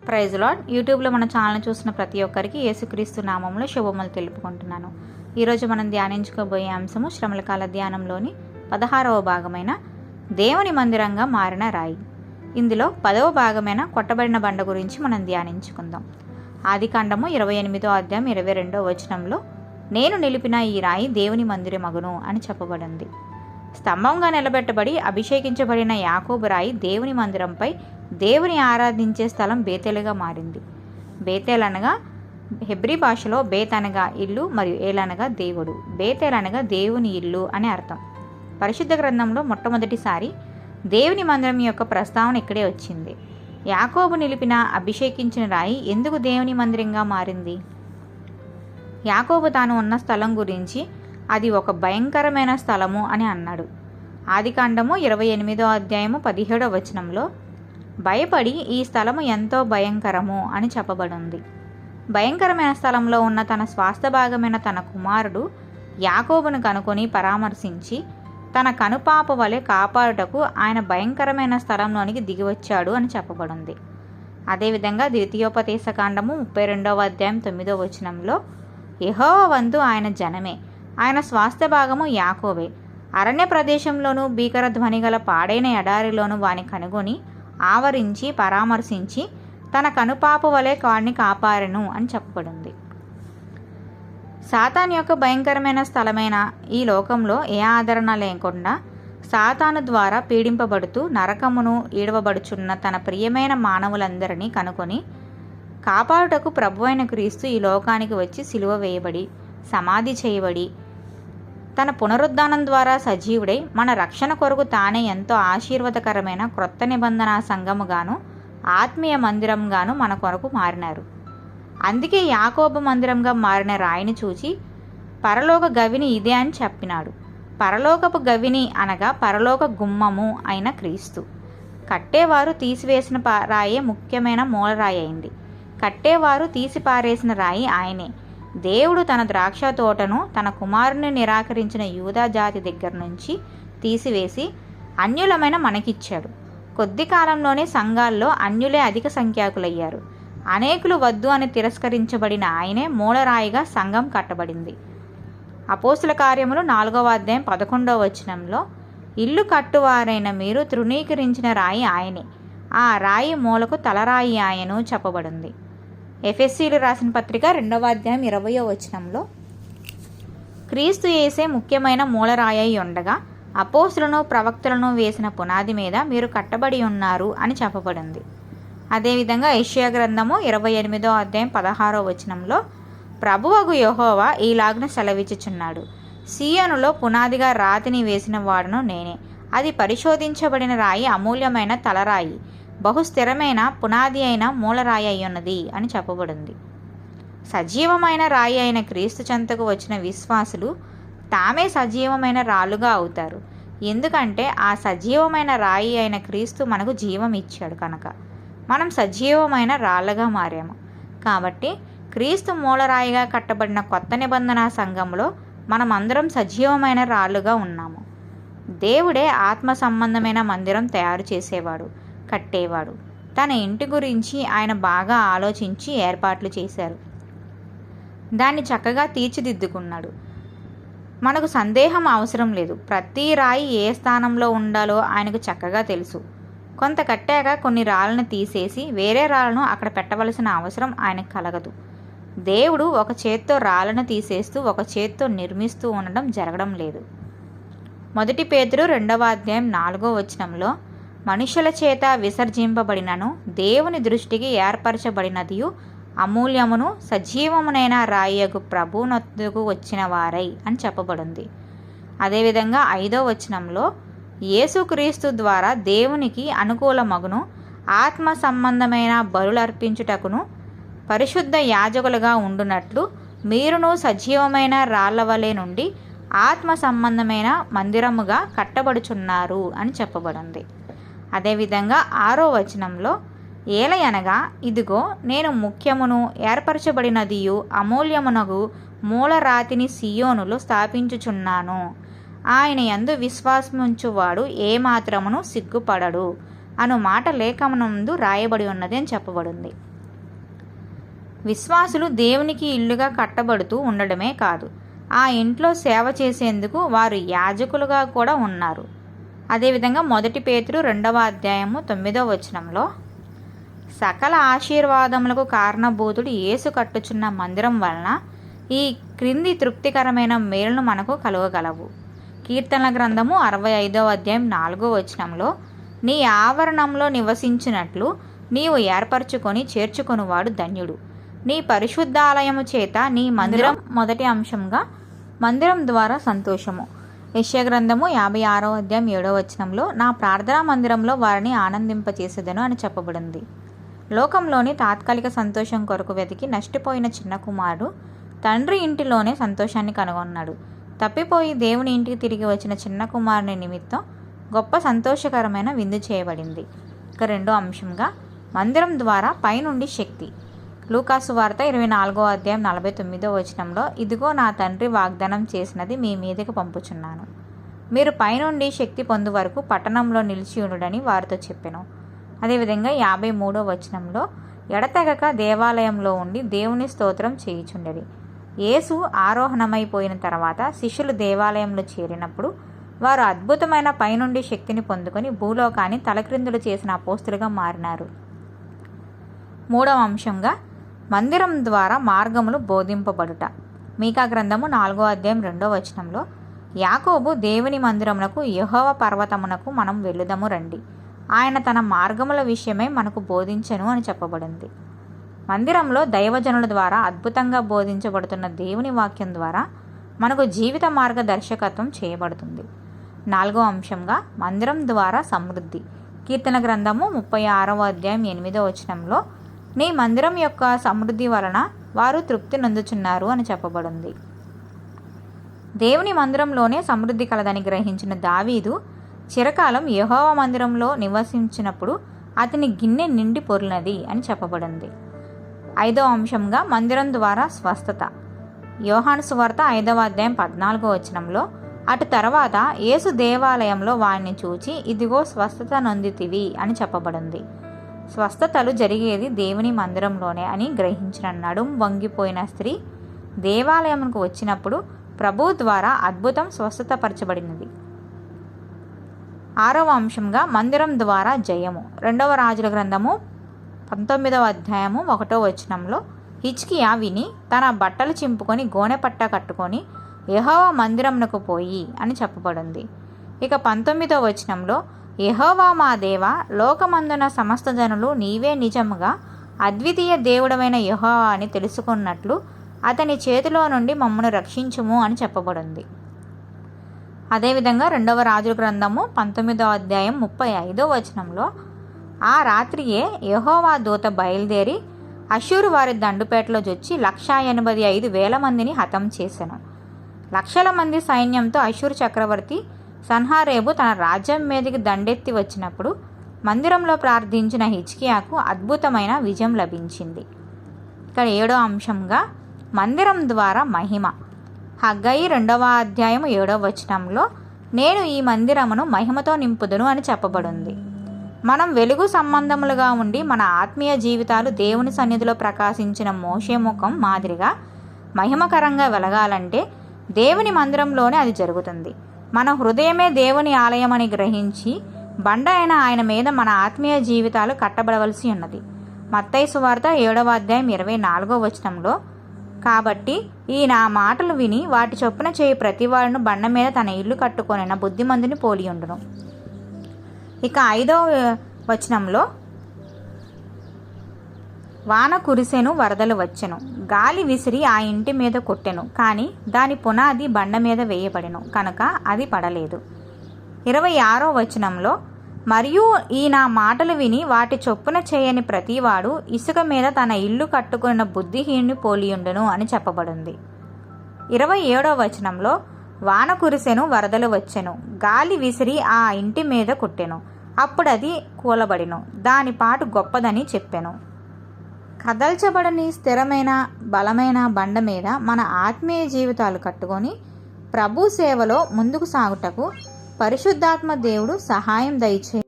Praise lord. యూట్యూబ్లో మన channel చూసిన ప్రతి ఒక్కరికి యేసుక్రీస్తు నామంలో శుభములు తెలుపుకుంటున్నాను. ఈరోజు మనం ధ్యానించుకోబోయే అంశము శ్రమల కాల ధ్యానంలోని 16వ భాగమైన దేవుని మందిరంగా మారిన రాయి. ఇందులో 10వ భాగమైన కొట్టబడిన బండ గురించి మనం ధ్యానించుకుందాం. ఆదికాండము 28వ అధ్యాయం 22వ వచనంలో నేను నిలిపిన ఈ రాయి దేవుని మందిరమగును అని చెప్పబడింది. స్తంభంగా నిలబెట్టబడి అభిషేకించబడిన యాకోబు రాయి దేవుని మందిరంపై దేవుని ఆరాధించే స్థలం బేతేలుగా మారింది. బేతేల్ అనగా హెబ్రీ భాషలో బేత్ అనగా ఇల్లు మరియు ఏల్ అనగా దేవుడు. బేతేల్ అనగా దేవుని ఇల్లు అని అర్థం. పరిశుద్ధ గ్రంథంలో మొట్టమొదటిసారి దేవుని మందిరం యొక్క ప్రస్తావన ఇక్కడే వచ్చింది. యాకోబు నిలిపిన అభిషేకించిన రాయి ఎందుకు దేవుని మందిరంగా మారింది? యాకోబు తాను ఉన్న స్థలం గురించి అది ఒక భయంకరమైన స్థలము అని అన్నాడు. ఆదికాండము 28వ అధ్యాయము 17వ వచనంలో భయపడి ఈ స్థలము ఎంతో భయంకరము అని చెప్పబడింది. భయంకరమైన స్థలంలో ఉన్న తన స్వాస్థ భాగమైన తన కుమారుడు యాకోబును కనుకొని పరామర్శించి తన కనుపాప వలె కాపాడుటకు ఆయన భయంకరమైన స్థలంలోనికి దిగివచ్చాడు అని చెప్పబడింది. అదేవిధంగా ద్వితీయోపదేశకాండము 32వ అధ్యాయం 9వ వచనంలో యెహోవా వంతు ఆయన జనమే, ఆయన స్వాస్థ భాగము యాకోబే, అరణ్య ప్రదేశంలోనూ భీకర ధ్వని గల పాడైన ఎడారిలోనూ వాని కనుగొని ఆవరించి పరామర్శించి తన కనుపాప వలె వాడిని కాపారెను అని చెప్పబడింది. సాతాను యొక్క భయంకరమైన స్థలమైన ఈ లోకంలో ఏ ఆదరణ లేకుండా సాతాను ద్వారా పీడింపబడుతూ నరకమును ఈడవబడుచున్న తన ప్రియమైన మానవులందరినీ కనుకొని కాపాడుటకు ప్రభువైన క్రీస్తు ఈ లోకానికి వచ్చి సిలువ వేయబడి సమాధి చేయబడి తన పునరుద్ధానం ద్వారా సజీవుడై మన రక్షణ కొరకు తానే ఎంతో ఆశీర్వాదకరమైన క్రొత్త నిబంధన సంఘముగాను ఆత్మీయ మందిరంగాను మన కొరకు మారినారు. అందుకే యాకోబు మందిరంగా మారిన రాయిని చూచి పరలోక గవిని ఇదే అని చెప్పినాడు. పరలోకపు గవిని అనగా పరలోక గుమ్మము అయిన క్రీస్తు. కట్టేవారు తీసివేసిన రాయే ముఖ్యమైన మూలరాయి అయింది. కట్టేవారు తీసి పారేసిన రాయి ఆయనే. దేవుడు తన ద్రాక్ష తోటను తన కుమారుని నిరాకరించిన యూదా జాతి దగ్గర నుంచి తీసివేసి అన్యులమైన మనకిచ్చాడు. కొద్ది కాలంలోనే సంఘాల్లో అన్యులే అధిక సంఖ్యాకులయ్యారు. అనేకులు వద్దు అని తిరస్కరించబడిన ఆయనే మూలరాయిగా సంఘం కట్టబడింది. అపోస్తుల కార్యములు 4వ అధ్యాయం 11వ వచనంలో ఇల్లు కట్టువారైన మీరు తృణీకరించిన రాయి ఆయనే, ఆ రాయి మూలకు తలరాయి ఆయను చెప్పబడింది. ఎఫెసీలు రాసిన పత్రిక 2వ అధ్యాయం 20వ వచనంలో క్రీస్తు యేసే ముఖ్యమైన మూలరాయి ఉండగా అపోస్తులను ప్రవక్తలను వేసిన పునాది మీద మీరు కట్టబడి ఉన్నారు అని చెప్పబడింది. అదేవిధంగా యెషయా గ్రంథము 28వ అధ్యాయం 16వ వచనంలో ప్రభువగు యెహోవా ఈలాగున సెలవిచ్చుచున్నాడు, సీయోనులో పునాదిగా రాతిని వేసిన వాడును నేనే, అది పరిశోధించబడిన రాయి, అమూల్యమైన తలరాయి, బహుస్థిరమైన పునాది అయిన మూలరాయి అయ్యున్నది అని చెప్పబడింది. సజీవమైన రాయి అయిన క్రీస్తు చెంతకు వచ్చిన విశ్వాసులు తామే సజీవమైన రాళ్ళుగా అవుతారు. ఎందుకంటే ఆ సజీవమైన రాయి అయిన క్రీస్తు మనకు జీవం ఇచ్చాడు కనుక మనం సజీవమైన రాళ్ళగా మారాము. కాబట్టి క్రీస్తు మూలరాయిగా కట్టబడిన కొత్త నిబంధన సంఘంలో మనం అందరం సజీవమైన రాళ్ళుగా ఉన్నాము. దేవుడే ఆత్మ సంబంధమైన మందిరం తయారు చేసేవాడు, కట్టేవాడు. తన ఇంటి గురించి ఆయన బాగా ఆలోచించి ఏర్పాట్లు చేశారు. దాన్ని చక్కగా తీర్చిదిద్దుకున్నాడు. మనకు సందేహం అవసరం లేదు. ప్రతి రాయి ఏ స్థానంలో ఉండాలో ఆయనకు చక్కగా తెలుసు. కొంత కట్టాక కొన్ని రాళ్ళను తీసేసి వేరే రాళ్ళను అక్కడ పెట్టవలసిన అవసరం ఆయనకు కలగదు. దేవుడు ఒక చేత్తో రాళ్ళను తీసేస్తూ ఒక చేత్తో నిర్మిస్తూ ఉండడం జరగడం లేదు. 1 పేతురు 2వ అధ్యాయం 4వ వచనంలో మనుషుల చేత విసర్జింపబడినను దేవుని దృష్టికి ఏర్పరచబడినదియు అమూల్యమును సజీవమునైన రాయగు ప్రభునొద్దకు వచ్చిన వారై అని చెప్పబడింది. అదేవిధంగా 5వ వచనంలో యేసుక్రీస్తు ద్వారా దేవునికి అనుకూలమగును ఆత్మ సంబంధమైన బలులర్పించుటకును పరిశుద్ధ యాజకులుగా ఉండునట్లు మీరును సజీవమైన రాళ్లవలే నుండి ఆత్మ సంబంధమైన మందిరముగా కట్టబడుచున్నారు అని చెప్పబడింది. అదేవిధంగా 6వ వచనంలో ఏలయనగా ఇదిగో నేను ముఖ్యమును ఏర్పరచబడినదియు అమూల్యమునగు మూలరాతిని సీయోనులో స్థాపించుచున్నాను, ఆయన యందు విశ్వాసముంచువాడు ఏమాత్రమును సిగ్గుపడడు అను మాట లేఖనమందు రాయబడి ఉన్నది అని చెప్పబడింది. విశ్వాసులు దేవునికి ఇల్లుగా కట్టబడుతూ ఉండడమే కాదు, ఆ ఇంట్లో సేవ చేసేందుకు వారు యాజకులుగా కూడా ఉన్నారు. అదేవిధంగా 1 పేతురు 2వ అధ్యాయము 9వ వచనంలో, సకల ఆశీర్వాదములకు కారణభూతుడు యేసు కట్టుచున్న మందిరం వలన ఈ క్రింది తృప్తికరమైన మేలును మనకు కలుగగలవు. కీర్తనల గ్రంథము 65వ అధ్యాయం 4వ వచనంలో, నీ ఆవరణంలో నివసించినట్లు నీవు ఏర్పరచుకొని చేర్చుకొనువాడు ధన్యుడు. నీ పరిశుద్ధాలయము చేత నీ మందిరం. మొదటి అంశంగా మందిరం ద్వారా సంతోషము. యెషయా గ్రంథము 56వ అధ్యాయం 7వ వచనంలో, నా ప్రార్థనా మందిరంలో వారిని ఆనందింపచేసేదను అని చెప్పబడింది. లోకంలోని తాత్కాలిక సంతోషం కొరకు వెతికి నష్టపోయిన చిన్న కుమారుడు తండ్రి ఇంటిలోనే సంతోషాన్ని కనుగొన్నాడు. తప్పిపోయి దేవుని ఇంటికి తిరిగి వచ్చిన చిన్న కుమారుని నిమిత్తం గొప్ప సంతోషకరమైన విందు చేయబడింది. ఇక రెండో అంశంగా మందిరం ద్వారా పైనుండి శక్తి. లూకాసు వార్త 24వ అధ్యాయం 49వ వచనంలో, ఇదిగో నా తండ్రి వాగ్దానం చేసినది మీ మీదకి పంపుచున్నాను, మీరు పైనుండి శక్తి పొందు వరకు పట్టణంలో నిలిచి ఉండుడని వారితో చెప్పెను. అదేవిధంగా 53వ వచనంలో, ఎడతెగక దేవాలయంలో ఉండి దేవుని స్తోత్రం చేయుచుండెడి. యేసు ఆరోహణమైపోయిన తర్వాత శిష్యులు దేవాలయంలో చేరినప్పుడు వారు అద్భుతమైన పైనుండి శక్తిని పొందుకొని భూలోకాన్ని తలక్రిందులు చేసిన అపోస్తులుగా మారినారు. మూడవ అంశంగా మందిరం ద్వారా మార్గములు బోధింపబడుట. మీకా గ్రంథము 4వ అధ్యాయం 2వ వచనంలో, యాకోబు దేవుని మందిరమునకు యెహోవా పర్వతమునకు మనం వెళ్ళుదము రండి, ఆయన తన మార్గముల విషయమై మనకు బోధించెను అని చెప్పబడింది. మందిరంలో దైవజనుల ద్వారా అద్భుతంగా బోధించబడుతున్న దేవుని వాక్యం ద్వారా మనకు జీవిత మార్గదర్శకత్వం చేయబడుతుంది. 4వ అంశంగా మందిరం ద్వారా సమృద్ధి. కీర్తన గ్రంథము 36వ అధ్యాయం 8వ వచనంలో, నీ మందిరం యొక్క సమృద్ధి వలన వారు తృప్తి నొందుచున్నారు అని చెప్పబడింది. దేవుని మందిరంలోనే సమృద్ధి కలదని గ్రహించిన దావీదు చిరకాలం యెహోవా మందిరంలో నివసించినప్పుడు అతని గిన్నె నిండి పొర్లినది అని చెప్పబడింది. 5వ అంశంగా మందిరం ద్వారా స్వస్థత. యోహాను సువార్త 5వ అధ్యాయం 14వ వచనంలో, అటు తర్వాత యేసు దేవాలయంలో వారిని చూచి ఇదిగో స్వస్థత నొందితివి అని చెప్పబడింది. స్వస్థతలు జరిగేది దేవుని మందిరంలోనే అని గ్రహించిన నడుం వంగిపోయిన స్త్రీ దేవాలయంకు వచ్చినప్పుడు ప్రభు ద్వారా అద్భుతం స్వస్థతపరచబడినది. 6వ అంశంగా మందిరం ద్వారా జయము. 2వ రాజుల గ్రంథము 19వ అధ్యాయము 1వ వచనంలో, హిజ్కియా విని తన బట్టలు చింపుకొని గోనె పట్ట కట్టుకొని యెహోవా మందిరమునకు పోయి అని చెప్పబడింది. ఇక 19వ వచనంలో, యెహోవా మా దేవా, లోకమందున సమస్త జనులు నీవే నిజముగా అద్వితీయ దేవుడమైన యెహోవా అని తెలుసుకున్నట్లు అతని చేతిలో నుండి మమ్మను రక్షించుము అని చెప్పబడింది. అదేవిధంగా 2వ రాజుల గ్రంథము 19వ అధ్యాయం 35వ వచనంలో, ఆ రాత్రియే యెహోవా దూత బయలుదేరి అష్షూరు వారి దండుపేటలో జొచ్చి 185,000 మందిని హతం చేసెను. లక్షల మంది సైన్యంతో అష్షూరు చక్రవర్తి సన్హారేబు తన రాజ్యం మీదకి దండెత్తి వచ్చినప్పుడు మందిరంలో ప్రార్థించిన హిజ్కియాకు అద్భుతమైన విజయం లభించింది. ఇక్కడ 7వ అంశంగా మందిరం ద్వారా మహిమ. హగ్గయి 2వ అధ్యాయం 7వ వచనంలో, నేను ఈ మందిరమును మహిమతో నింపుదును అని చెప్పబడింది. మనం వెలుగు సంబంధములుగా ఉండి మన ఆత్మీయ జీవితాలు దేవుని సన్నిధిలో ప్రకాశించిన మోషే ముఖం మాదిరిగా మహిమకరంగా వెలగాలంటే దేవుని మందిరంలోనే అది జరుగుతుంది. మన హృదయమే దేవుని ఆలయం అని గ్రహించి బండ అయిన ఆయన మీద మన ఆత్మీయ జీవితాలు కట్టబడవలసి ఉన్నది. మత్తయి సువార్త 7వ అధ్యాయం 24వ వచనంలో, కాబట్టి ఈ నా మాటలు విని వాటి చొప్పున చేయి ప్రతివాడును బండ మీద తన ఇల్లు కట్టుకొనిన బుద్ధిమంతుని పోలియుండును. ఇక 5వ వచనంలో, వాన కురిసెను, వరదలు వచ్చెను, గాలి విసిరి ఆ ఇంటి మీద కొట్టెను, కానీ దాని పునాది బండ మీద వేయబడెను కనుక అది పడలేదు. 26వ వచనంలో, మరియు ఈ నా మాటలు విని వాటి చొప్పున చేయని ప్రతివాడు ఇసుక మీద తన ఇల్లు కట్టుకున్న బుద్ధిహీనుని పోలియుండును అని చెప్పబడింది. 27వ వచనంలో, వాన కురిసెను, వరదలు వచ్చెను, గాలి విసిరి ఆ ఇంటి మీద కొట్టెను, అప్పుడది కూలబడెను, దాని పాటు గొప్పదని చెప్పెను. కదల్చబడని స్థిరమైన బలమైన బండ మీద మన ఆత్మీయ జీవితాలు కట్టుకొని ప్రభు సేవలో ముందుకు సాగుటకు పరిశుద్ధాత్మ దేవుడు సహాయం దయచే